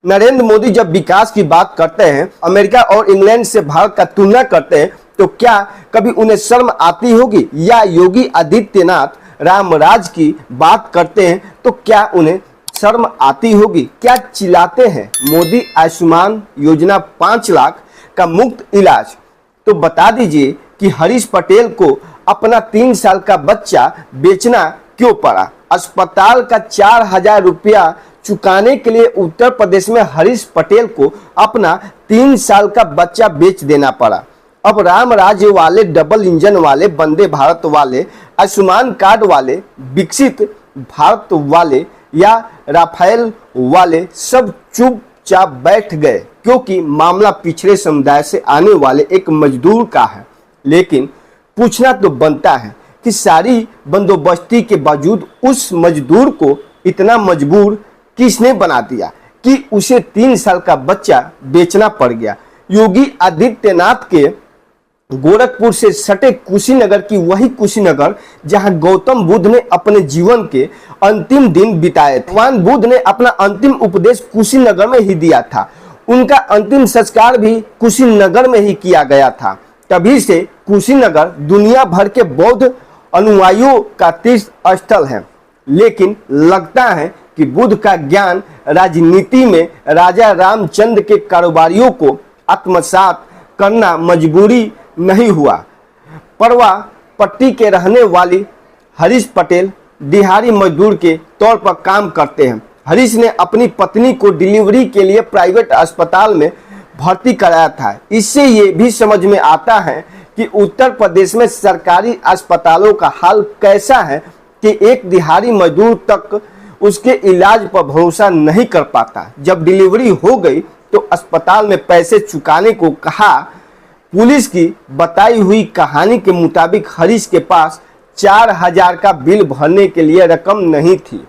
नरेंद्र मोदी जब विकास की बात करते हैं, अमेरिका और इंग्लैंड से भारत का तुलना करते हैं, तो क्या कभी उन्हें शर्म आती होगी? या योगी आदित्यनाथ रामराज की बात करते हैं तो क्या उन्हें शर्म आती होगी? क्या चिल्लाते हैं मोदी आयुष्मान योजना 5 लाख का मुफ्त इलाज? तो बता दीजिए कि हरीश पटेल को अपना 3 साल का बच्चा बेचना क्यों पड़ा? अस्पताल का 4,000 रुपया चुकाने के लिए उत्तर प्रदेश में हरीश पटेल को अपना 3 साल का बच्चा बेच देना पड़ा। अब राम राज्य वाले, डबल इंजन वाले, वंदे भारत वाले, आयुष्मान कार्ड वाले, विकसित भारत वाले या राफेल वाले सब चुपचाप बैठ गए, क्योंकि मामला पिछड़े समुदाय से आने वाले एक मजदूर का है। लेकिन पूछना तो बनता है कि सारी बंदोबस्ती के बावजूद उस मजदूर को इतना मजबूर किसने बना दिया कि उसे 3 साल का बच्चा बेचना पड़ गया? योगी आदित्यनाथ के गोरखपुर से सटे कुशीनगर की वही कुशीनगर जहां गौतम बुद्ध ने अपने जीवन के अंतिम दिन बिताए थे। भगवान बुद्ध ने अपना अंतिम उपदेश कुशीनगर में ही दिया था। उनका अंतिम संस्कार भी कुशीनगर में ही किया गया था। तभी से कुशीनगर दुनिया भर के बौद्ध अनुयायियों का तीर्थ स्थल है। लेकिन लगता है कि बुद्ध का ज्ञान राजनीति में राजा रामचंद्र के कारोबारियों को आत्मसात करना मजबूरी नहीं हुआ। परवा पट्टी के रहने वाली हरीश पटेल दिहाड़ी मजदूर के तौर पर काम करते हैं। हरीश ने अपनी पत्नी को डिलीवरी के लिए प्राइवेट अस्पताल में भर्ती कराया था। इससे ये भी समझ में आता है कि उत्तर प्रदेश में सरकारी अस्पतालों का हाल कैसा है कि एक दिहाड़ी मजदूर तक उसके इलाज पर भरोसा नहीं कर पाता। जब डिलीवरी हो गई तो अस्पताल में पैसे चुकाने को कहा। पुलिस की बताई हुई कहानी के मुताबिक हरीश के पास 4,000 का बिल भरने के लिए रकम नहीं थी।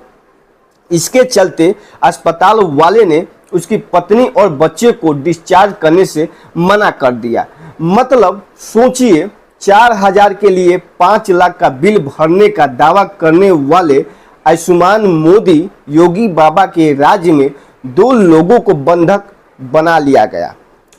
इसके चलते अस्पताल वाले ने उसकी पत्नी और बच्चे को डिस्चार्ज करने से मना कर दिया। मतलब सोचिए, 4,000 के लिए 5 लाख का बिल भरने का दावा करने वाले आयुष्मान मोदी योगी बाबा के राज्य में 2 लोगों को बंधक बना लिया गया।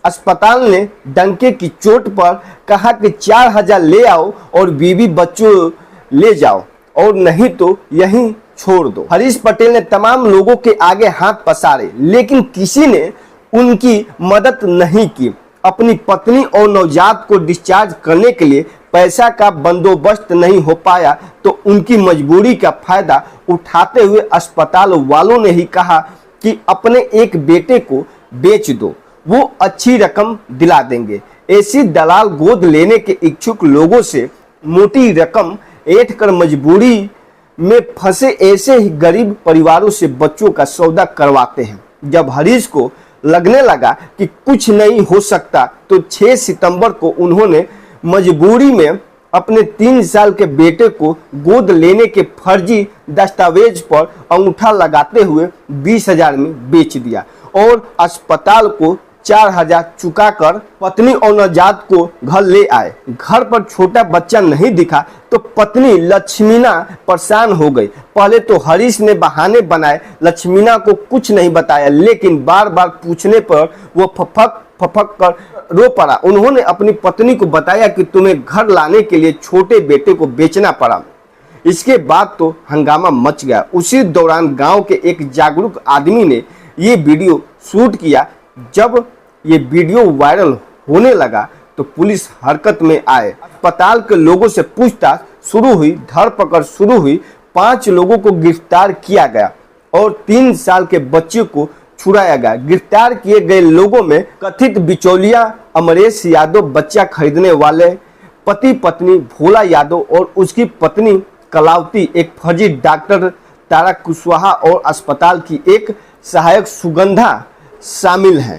अस्पताल ने डंके की चोट पर कहा कि 4,000 ले आओ और बीवी बच्चों ले जाओ, और नहीं तो यहीं छोड़ दो। हरीश पटेल ने तमाम लोगों के आगे हाथ पसारे, लेकिन किसी ने उनकी मदद नहीं की। अपनी पत्नी और नवजात को डिस्चार्ज करने के लिए पैसा का बंदोबस्त नहीं हो पाया तो उनकी मजबूरी का फायदा उठाते हुए अस्पताल वालों ने ही कहा कि अपने एक बेटे को बेच दो, वो अच्छी रकम दिला देंगे। ऐसी दलाल गोद लेने के इच्छुक लोगों से मोटी रकम ऐंठ कर मजबूरी में फंसे ऐसे ही गरीब परिवारों से बच्चों का सौदा करवाते हैं। जब हरीश को लगने लगा कि कुछ नहीं हो सकता तो 6 सितंबर को उन्होंने मजबूरी में अपने 3 साल के बेटे को गोद लेने के फर्जी दस्तावेज पर अंगूठा लगाते हुए 20,000 में बेच दिया और अस्पताल को 4,000 चुकाकर पत्नी और नवजात को घर ले आए। घर पर छोटा बच्चा नहीं दिखा तो पत्नी लक्ष्मीना परेशान हो गई। पहले तो हरीश ने बहाने बनाए, लक्ष्मीना को कुछ नहीं बताया, लेकिन बार बार पूछने पर वो फपक कर रो पड़ा। उन्होंने अपनी पत्नी को बताया कि तुम्हें घर लाने के लिए छोटे बेटे को बेचना पड़ा। इसके बाद तो हंगामा मच गया। उसी दौरान गांव के एक जागरूक आदमी ने ये वीडियो शूट किया। जब ये वीडियो वायरल होने लगा तो पुलिस हरकत में आए। अस्पताल के लोगों से पूछताछ शुरू हुई, धरपकड़ शुरू हुई। 5 लोगों को गिरफ्तार किया गया और 3 साल के बच्चे को छुड़ाया गया। गिरफ्तार किए गए लोगों में कथित बिचौलिया अमरेश यादव, बच्चा खरीदने वाले पति पत्नी भोला यादव और उसकी पत्नी कलावती, एक फर्जी डॉक्टर तारा कुशवाहा और अस्पताल की एक सहायक सुगंधा शामिल हैं।